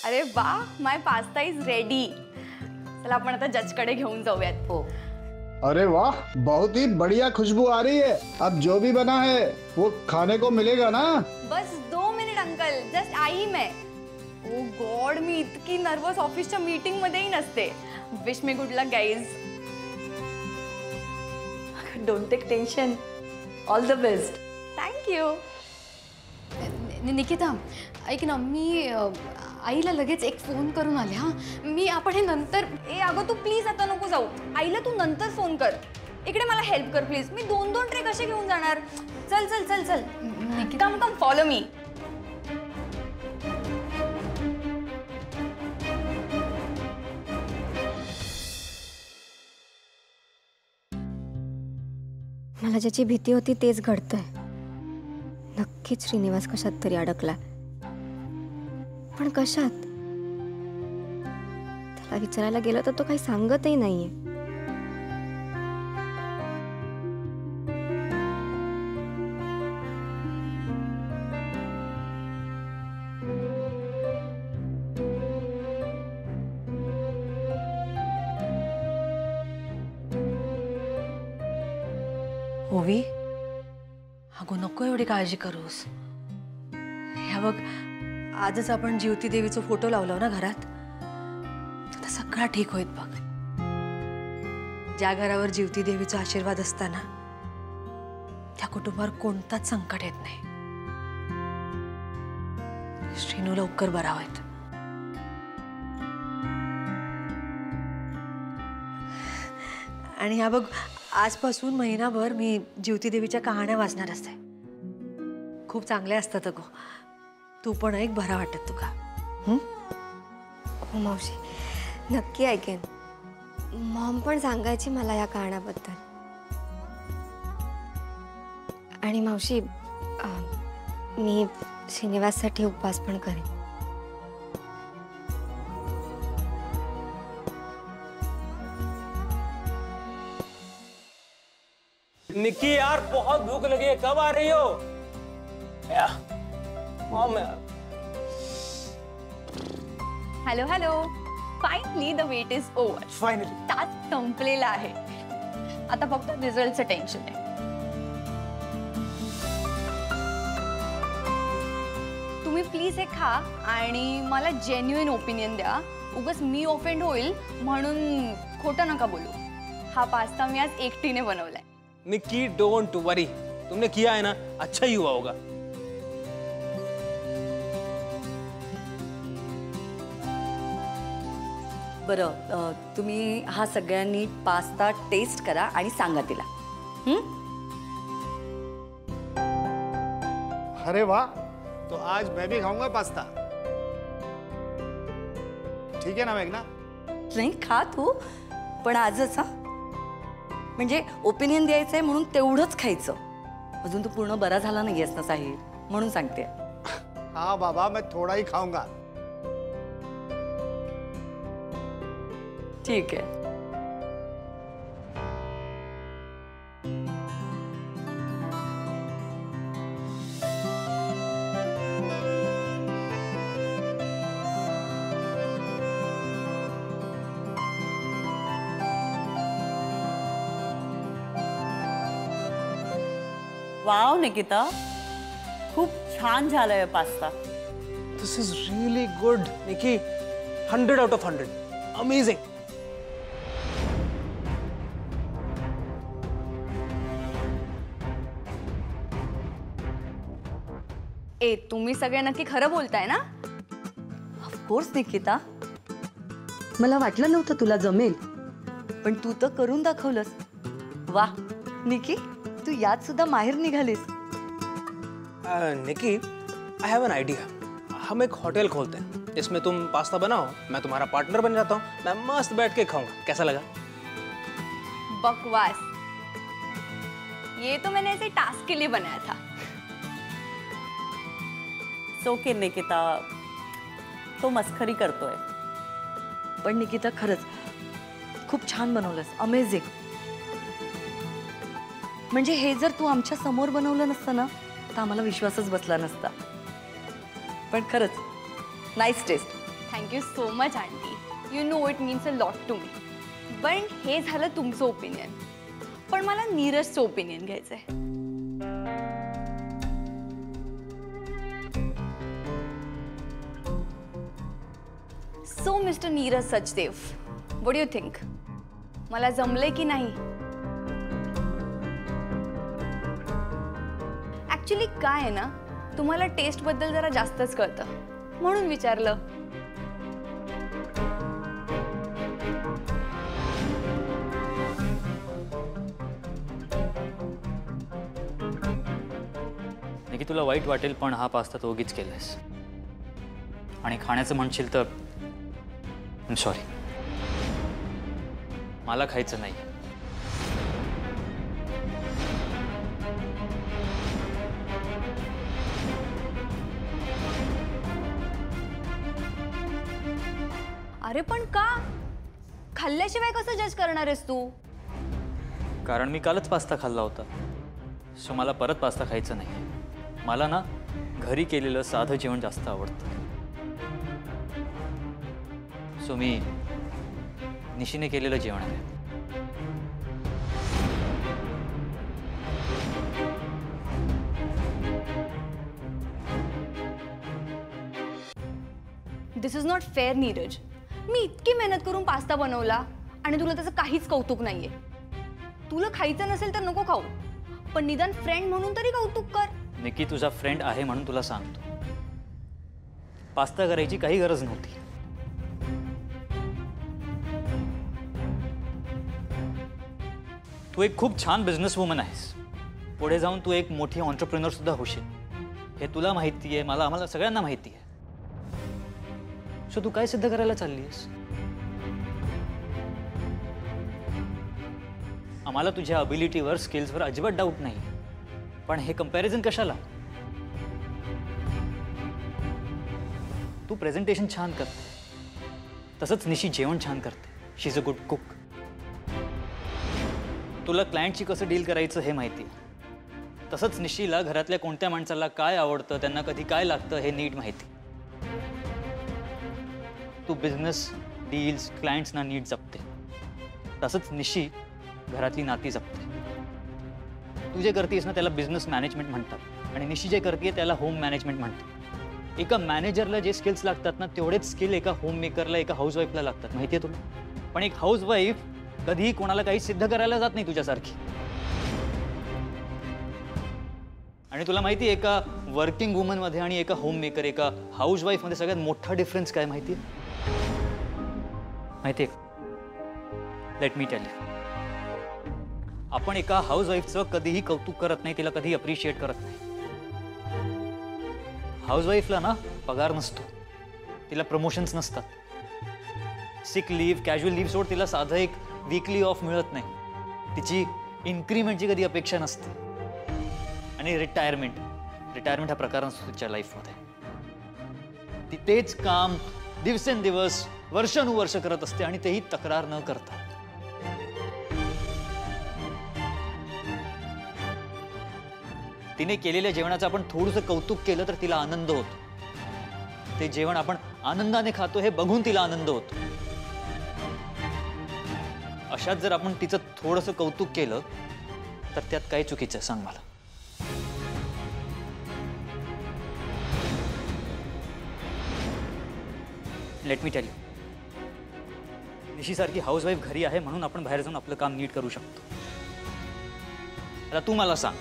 अरे वाह, माय pasta is ready. चला आपण आता जजकडे घेऊन जाऊयात। हो। अरे वाह, बहुत ही बढ़िया खुशबू आ रही है। अब जो भी बना है वो खाने को मिलेगा ना? बस 2 मिनिट अंकल, जस्ट आई मैं। ओ गॉड, मी इतकी नर्वस ऑफिसच्या मीटिंग मध्येही नसते। Wish me good luck guys. Don't take tension, all the best. Thank you. Nikita ऐक ना, मी आईला लगेच एक फोन करून आले। हां, मी आपण हे नंतर। ए अगं तू प्लीज आता नको जाऊ, आईला तू नंतर फोन कर। इकडे मला हेल्प कर प्लीज, मी 2-2 ट्रे कसे घेऊन जाणार? चल चल चल चल, कम कम फॉलो मी। मला ज्याची भीती होती तेच घडतंय। नक्कीच श्रीनिवास कशात तरी अडकला, पण कशात? त्याला विचारायला गेलं तर तो काही सांगतही नाहीये। ओवी, अगो नको एवढी काळजी करूस। ह्या बघ, आजच आपण ज्योती देवीचा फोटो लावला ना घरात, आता सगळा ठीक होईल बघ। ज्या घरावर ज्योती देवीचा आशीर्वाद असताना त्या कुटुंबावर कोणताच संकट येत नाही। श्रीनू लवकर बरा होईल। आणि ह्या बघ, आजपासून महिनाभर मी ज्योती देवीच्या कहाण्या वाचणार असते। खूप चांगल्या असतात अगो, तू पण ऐक, बरा वाटत तुका। हो मावशी, नक्की ऐकेन। मॉम पण सांगायची मला या कहाण्याबद्दल। आणि मावशी, मी श्रीनिवाससाठी उपवास पण करेन। निक्की यार, बहुत भूख लगी है, कब आ रही हो? Hello hello, finally the wait is over. Finally task संपलेला आहे, आता फक्त रिझल्टचं टेन्शन आहे। तुम्ही प्लीज हे खा आणि मला जेन्युइन ओपिनियन द्या। उगाच मी ऑफेंड होईल म्हणून खोटं नका बोलू। हा पास्ता मी आज एकटीने बनवलाय। निक्की, डोंट वरी, तुमने किया है ना, अच्छा ही हुआ होगा। बरं, तुम्ही हा सगळ्यांनी पास्ता टेस्ट करा आणि सांगा तिला। अरे वाह, तो आज मैं भी खाऊंगा पास्ता। ठीक है ना मेघना? नाही, खा तू, पण आजच। हा, म्हणजे ओपिनियन द्यायचंय म्हणून तेवढंच खायचं। अजून तू पूर्ण बरा झाला नाहीयेस ना साहिल, म्हणून सांगते। हाँ बाबा, मैं थोड़ा ही खाऊंगा। ठीक आहे। वाव निकिता, खूप छान झालाय pasta. This is really good Nikki, 100 out of 100, amazing. ए तुम्ही सगळे नक्की खरं बोलताय ना? ऑफकोर्स निकिता, मला वाटलं नव्हतं तुला जमेल, पण तू तर करून दाखवलंस। वाह निकी, तू यात सुद्धा माहिर निघालीस। Nikki, I have an idea. हम एक होटल खोलते हैं, जिसमें तुम पास्ता बनाओ, मैं तुम्हारा पार्टनर बन जाता हूँ, मैं मस्त बैठ के खाऊंगा। कैसा लगा? बकवास, ये तो मैंने ऐसे टास्क के लिए बनाया था। सो के निकिता, तो मस्खरी करतोय। पण निकिता, खरंच खूप छान बनवलंस, अमेझिंग। म्हणजे हे जर तू आमच्या समोर बनवलं नसतं ना, तर आम्हाला विश्वासच बसला नसता। पण खरंच nice taste, thank you so much aunty. You know it means a lot to me. पण हे झालं तुमचं ओपिनियन. पण मला नीरजचं ओपिनियन घ्यायचं आहे. So mister Neeraj Sachdev, what do you think? मला जमलंय की नाही? ॲक्च्युली काय आहे ना, तुम्हाला टेस्टबद्दल जरा जास्तच कळतं म्हणून विचारलं. की तुला वाईट वाटेल पण हा पास्ता तो उगीच केलायस. आणि खाण्याचं म्हणशील तर सॉरी, मला खायचं नाही. अरे पण का? खाल्ल्याशिवाय कसं जज करणार आहेस तू? कारण मी कालच पास्ता खाल्ला होता, सो मला परत पास्ता खायचं नाही. मला ना घरी केलेलं साधं जेवण जास्त आवडतं. सो मी निशीने केलेलं जेवण आहे. दिस इज नॉट फेअर नीरज. मी इतकी मेहनत करून पास्ता बनवला आणि तुला त्याचं काहीच कौतुक नाहीये. तुला खायचं नसेल तर नको खाऊ, पण निदान फ्रेंड म्हणून तरी कौतुक कर. निकी तुझा फ्रेंड आहे म्हणून तुला सांगतो, पास्ता करायची काही गरज नव्हती. तू एक खूप छान बिझनेस वुमन आहेस. पुढे जाऊन तू एक मोठी ऑन्टरप्रिनर सुद्धा होशील, हे तुला माहिती आहे, आम्हाला सगळ्यांना माहिती आहे. सो तू काय सिद्ध करायला चाललीस? आम्हाला तुझ्या अबिलिटीवर, स्किल्सवर अजिबात डाऊट नाही, पण हे कंपॅरिझन कशाला? तू प्रेझेंटेशन छान करते, तसंच निशी जेवण छान करते. शी इज अ गुड कुक. तुला क्लायंटशी कसं डील करायचं हे माहिती आहे, तसंच निशीला घरातल्या कोणत्या माणसाला काय आवडतं, त्यांना कधी काय लागतं हे नीट माहिती. तू बिझनेस, डील्स, क्लायंट्सना नीट जपते, तसंच निशी घरातली नाती जपते. तू जे करतेस ना त्याला बिझनेस मॅनेजमेंट म्हणतात आणि निशी जे करते त्याला होम मॅनेजमेंट म्हणतात. एका मॅनेजरला जे स्किल्स लागतात ना तेवढेच स्किल एका होम मेकरला, एका हाऊसवाईफला लागतात, माहिती आहे तुला? पण एक हाऊसवाईफ कधीही कोणाला काही सिद्ध करायला जात नाही तुझ्यासारखी. आणि तुला माहिती आहे एका वर्किंग वुमनमध्ये आणि एका होम मेकर, एका हाऊसवाईफमध्ये सगळ्यात मोठा डिफरन्स काय माहिती आहे? माहिती आहे? Late me tell you. आपण एका हाऊसवाईफचं कधीही कौतुक करत नाही, तिला कधी अप्रिशिएट करत नाही. हाऊसवाईफला ना पगार नसतो, तिला प्रमोशन्स नसतात. सिक लिव्ह, कॅज्युअल लिव्ह सोड, तिला साधं एक वीकली ऑफ मिळत नाही. तिची इन्क्रीमेंटची कधी अपेक्षा नसते. आणि रिटायरमेंट हा प्रकार नसतो तिच्या लाईफमध्ये. ती तेच काम दिवसेंदिवस, वर्षानुवर्ष करत असते आणि तेही तक्रार न करता. तिने केलेल्या जेवणाचं आपण थोडंसं कौतुक केलं तर तिला आनंद होतो. ते जेवण आपण आनंदाने खातो हे बघून तिला आनंद होतो. अशात जर आपण तिचं थोडंसं कौतुक केलं तर त्यात काय चुकीचं आहे सांग मला? Let me tell you. निशीसारखी हाऊसवाईफ घरी आहे म्हणून आपण बाहेर जाऊन आपलं काम नीट करू शकतो. आता तू मला सांग,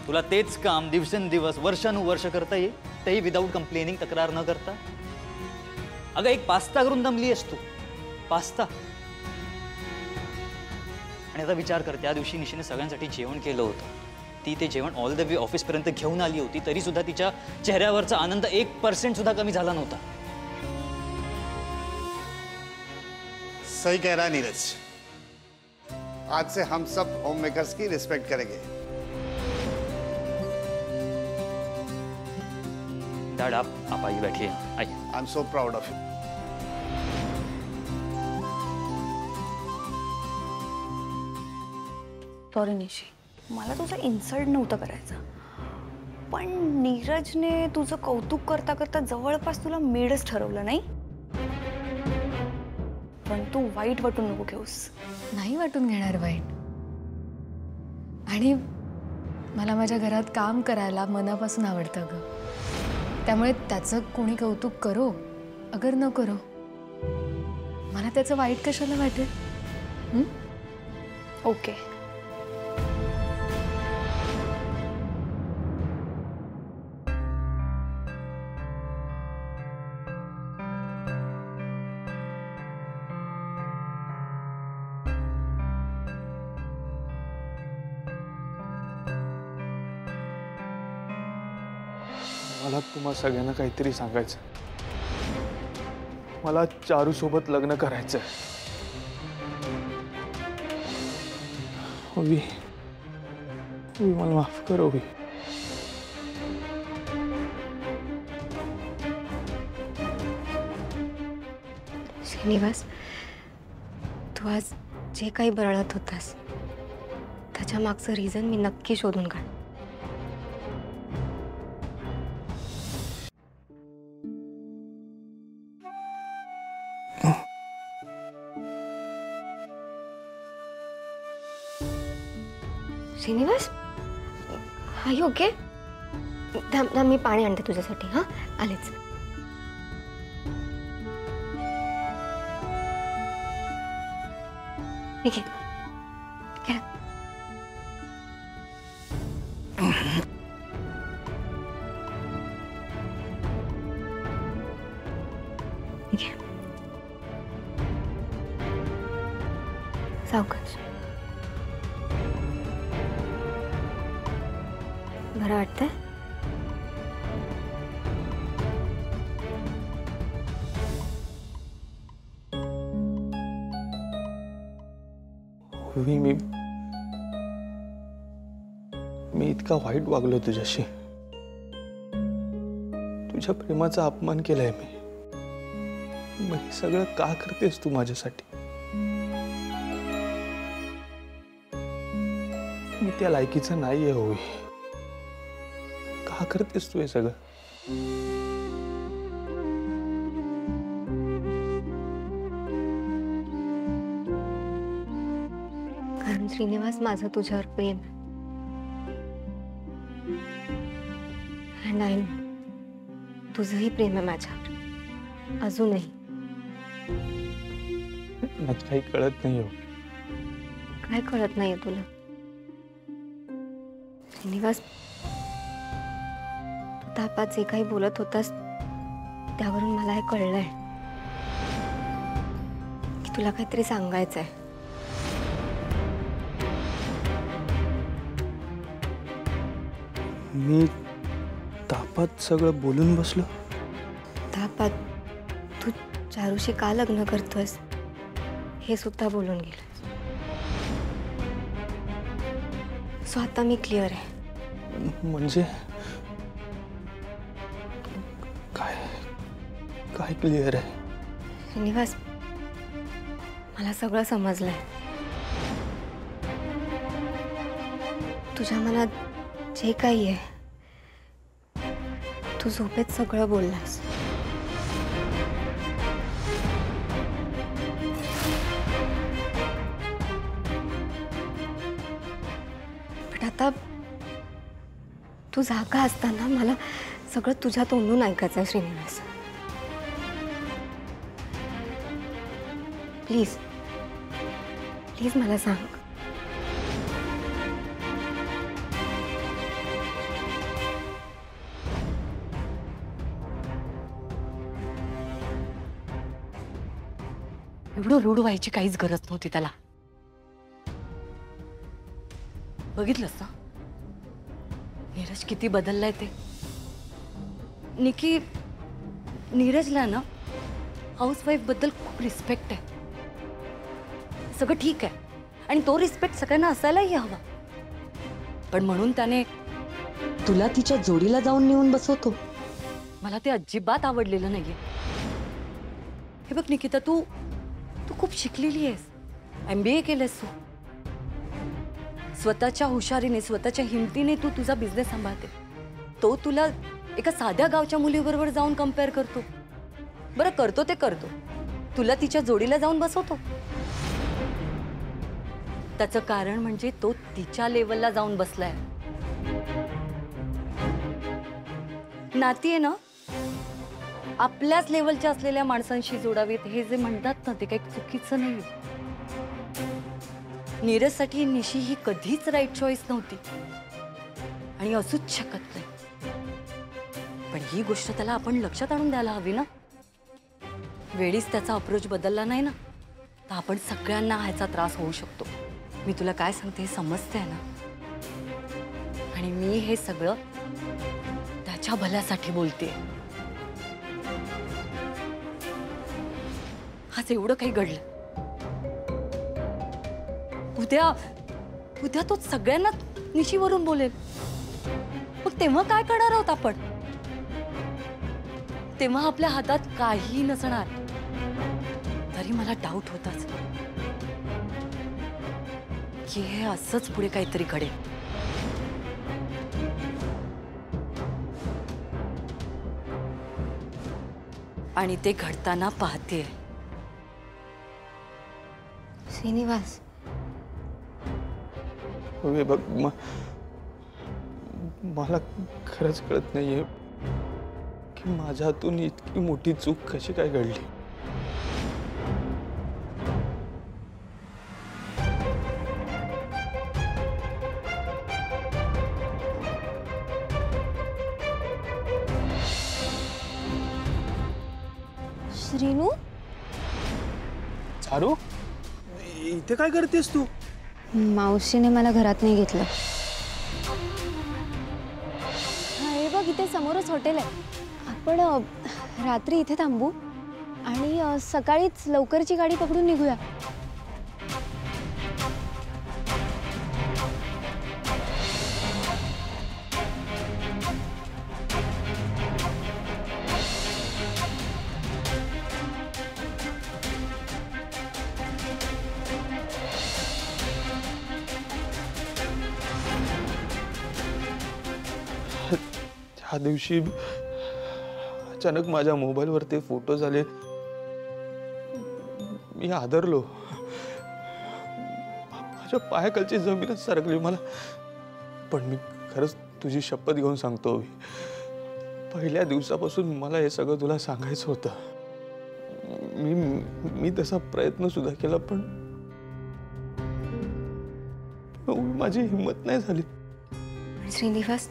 तुला तेच काम दिवसेंदिवस, वर्षानुवर्ष करता येईल, तेही विदाऊट कंप्लेनिंग, तक्रार न करता? अगं एक पास्ता करून दमली आहेस तू, पास्ता. आणि आता विचार कर, त्या दिवशी निशीने सगळ्यांसाठी जेवण केलं होतं. ती ते जेवण ऑल द वे ऑफिसपर्यंत घेऊन आली होती, तरी सुद्धा तिच्या चेहऱ्यावरचा आनंद 1% सुद्धा कमी झाला नव्हता. सही कह रहा है नीरज. आज से हम सब होम मेकर्स की रिस्पेक्ट करेंगे. डैड आप आइए, बैठिए, आइए. I am so proud of you. Sorry निशी, मला तुझं इन्सल्ट नव्हतं करायचं, पण नीरजने तुझं कौतुक करता करता जवळपास तुला मेडच ठरवलं नाही. पण तू वाईट वाटून नको घेऊस. नाही वाटून घेणार वाईट. आणि मला माझ्या घरात काम करायला मनापासून आवडतं ग. त्यामुळे त्याचं कोणी कौतुक करो अगर न करो, मला त्याचं वाईट कशाला वाटेल. ओके. मला तुम्हा सगळ्यांना काहीतरी सांगायचं. मला चारू सोबत लग्न करायचं. ओवी, मला माफ कर ओवी. श्रीनिवास, तू आज जे काही बरळत होतास त्याच्या मागचं रिझन मी नक्की शोधून काढ. Srinivas, are you okay? थांब, मी पाणी आणते तुझ्यासाठी. हां, आलेच. ठीक आहे. सावकाश. बरं वाटतंय? ओवी, मी इतका वाईट वागलो तुझ्याशी. तुझ्या प्रेमाचा अपमान केलाय मी. मग हे सगळं का करतेस तू माझ्यासाठी? मी त्या लायकीचा नाहीये ओवी. का करतेस तू हे सगळं? कारण श्रीनिवास, माझं तुझ्यावर प्रेम आहे. अँड आय नो तुझंही प्रेम आहे माझ्यावर अजूनही. मला काही कळत नाही हो. काय कळत नाहीये तुला? श्रीनिवास, तू तापात जे काही बोलत होतास त्यावरून मला हे कळलंय की तुला काहीतरी सांगायचंय. मी तापात सगळं बोलून बसलो. तापात तू चारूशी का लग्न करतोयस हे सुद्धा बोलून गेलं. सो आता मी क्लिअर आहे. म्हणजे काय काय क्लिअर आहे? श्रीनिवास, मला सगळं समजलंय. तुझ्या मनात जे काही आहे तू झोपेत सगळं बोललास. पण आता तू जागा असताना मला सगळं तुझ्या तोंडून ऐकायचं आहे. श्रीनिवास, प्लीज प्लीज मला सांग. एवढं रूढ व्हायची काहीच गरज नव्हती त्याला. बघितलंस ना नीरज किती बदललाय ते. निकी, नीरजला ना हाऊसवाईफ बद्दल खूप रिस्पेक्ट आहे. सगळं ठीक आहे आणि तो रिस्पेक्ट सगळ्यांना असायलाही हवा. पण म्हणून त्याने तुला तिच्या जोडीला जाऊन नेऊन बसवतो. मला ते अजिबात आवडलेलं नाहीये. हे बघ निकिता, तू खूप शिकलेली आहेस. MBA केलंस तू. स्वतःच्या हुशारीने, स्वतःच्या हिमतीने तू तुझा बिझनेस सांभाळते. तो तुला एका साध्या गावच्या मुलीबरोबर जाऊन कम्पेअर करतो. बरं, करतो ते करतो, तुला तिच्या जोडीला जाऊन बसवतो. त्याचं कारण म्हणजे तो तिच्या लेवलला जाऊन बसलाय. नाती आहे ना, आपल्याच लेवलच्या असलेल्या माणसांशी जोडावीत हे जे म्हणतात ना, ते काही चुकीचं नाही. नीरजसाठी निशी ही कधीच राईट चॉईस नव्हती आणि असूच शकत नाही. पण ही गोष्ट त्याला आपण लक्षात आणून द्यायला हवी ना. वेळीच त्याचा अप्रोच बदलला नाही ना, तर आपण सगळ्यांना ह्याचा त्रास होऊ शकतो. मी तुला काय सांगते हे समजते ना, आणि मी हे सगळं त्याच्या भल्यासाठी बोलते. आज एवढं काही घडलं, उद्या तो सगळ्यांना निशीवरून बोलेल. मग तेव्हा काय करणार आहोत आपण? तेव्हा आपल्या हातात काही नसणार. तरी मला डाऊट होताच की हे असंच पुढे काहीतरी घडेल. आणि ते घडताना पाहते. श्रीनिवास, हे बघ, मला खरंच कळत नाहीये की माझ्या हातून इतकी मोठी चूक कशी काय घडली. श्रीनू, चारू, इथे काय करतेस तू? मावशीने मला घरात नाही घेतलं. हे बघ, इथे समोरच हॉटेल आहे. आपण रात्री इथे थांबू आणि सकाळीच लवकरची गाडी पकडून निघूया. त्या दिवशी अचानक माझ्या मोबाईलवर ते फोटोज आले. मी आदरलो. माझ्या पायाखालची जमीनच सरकली मला. पण मी खरंच तुझी शपथ घेऊन सांगतो, पहिल्या दिवसापासून मला हे सगळं तुला सांगायचं होतं. मी तसा प्रयत्न सुद्धा केला, पण माझी हिंमत नाही झाली. श्रीनिवास,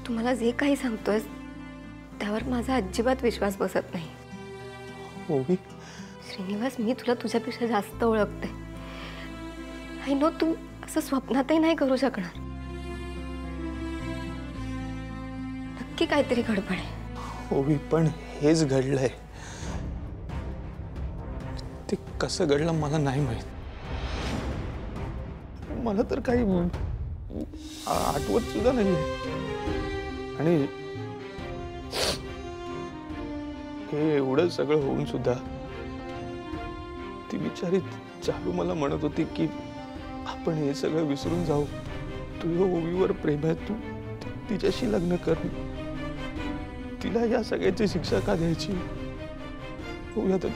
तू मला जे काही सांगतोयस त्यावर माझा अजिबात विश्वास बसत नाही. ओवी, श्रीनिवास, मी तुला तुझ्यापेक्षा जास्त ओळखते. आय नो तू असं स्वप्नातही नाही करू शकणार. नक्की काहीतरी गडबड आहे. ओवी, पण हेच घडलंय. ते कसं घडलं मला नाही माहित. मला तर काही आठवत सुद्धा नाहीये. आणि हे एवढं सगळं होऊन सुद्धा ती बिचारी चारू मला म्हणत होती की आपण हे सगळं विसरून जाऊ. तुझं ओवीवर प्रेम आहे, तू तिच्याशी लग्न कर. तिला या सगळ्याची शिक्षा का द्यायची? ओवी, आता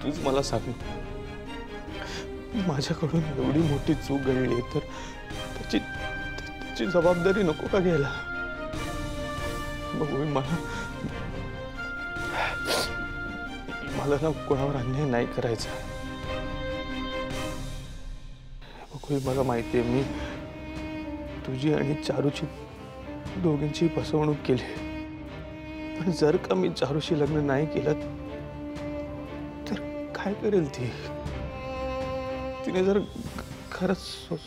तूच मला सांग, माझ्याकडून एवढी मोठी चूक घडली तर त्याची जबाबदारी नको का घ्यायला? ओवी, मला ना कोणावर अन्याय नाही करायचा. ओवी, मला माहितीये मी तुझी आणि चारूची दोघींची फसवणूक केली. पण जर का मी चारूशी लग्न नाही केलं तर काय करेल ती? तिने जर खरंच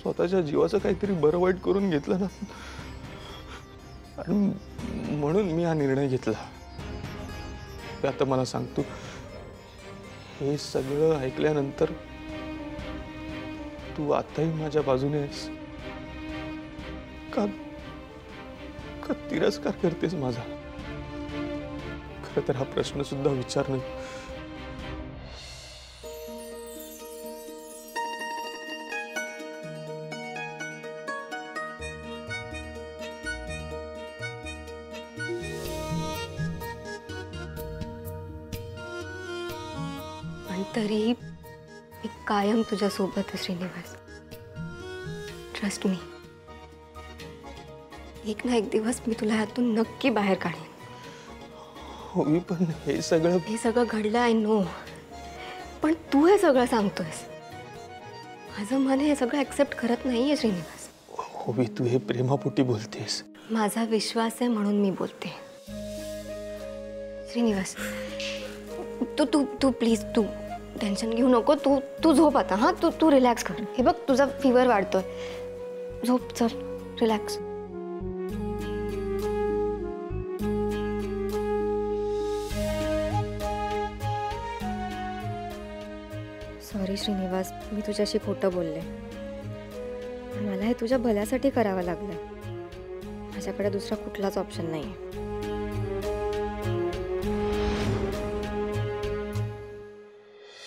स्वतःच्या जीवाचं काहीतरी बरं वाईट करून घेतलं ना, आणि म्हणून मी हा निर्णय घेतला. आता मला सांग, तू हे सगळं ऐकल्यानंतर तू आताही माझ्या बाजूने आहेस का तिरस्कार करतेस माझा? खरं तर हा प्रश्न सुद्धा विचारणं पण तरीही मी कायम तुझ्यासोबत आहे श्रीनिवास. Trust me. एक ना एक दिवस मी तुला ह्यातून नक्की बाहेर काढेन. ओवी, पण हे सगळं घडलं आय नो, पण तू हे सगळं सांगतोयस. माझं मन हे सगळं ऍक्सेप्ट करत नाहीये श्रीनिवास. ओवी, तू हे प्रेमापोटी बोलतेस. माझा विश्वास आहे म्हणून मी बोलते. श्रीनिवास, तू तू तू प्लीज तू टेन्शन घेऊ नको. तू झोप आता. हां, तू रिलॅक्स कर. हे बघ, तुझा फीवर वाढतोय. झोप, चल रिलॅक्स. सॉरी श्रीनिवास, मी तुझ्याशी खोटं बोलले. मला हे तुझ्या भल्यासाठी करावं लागलं. माझ्याकडे दुसरा कुठलाच ऑप्शन नाही आहे.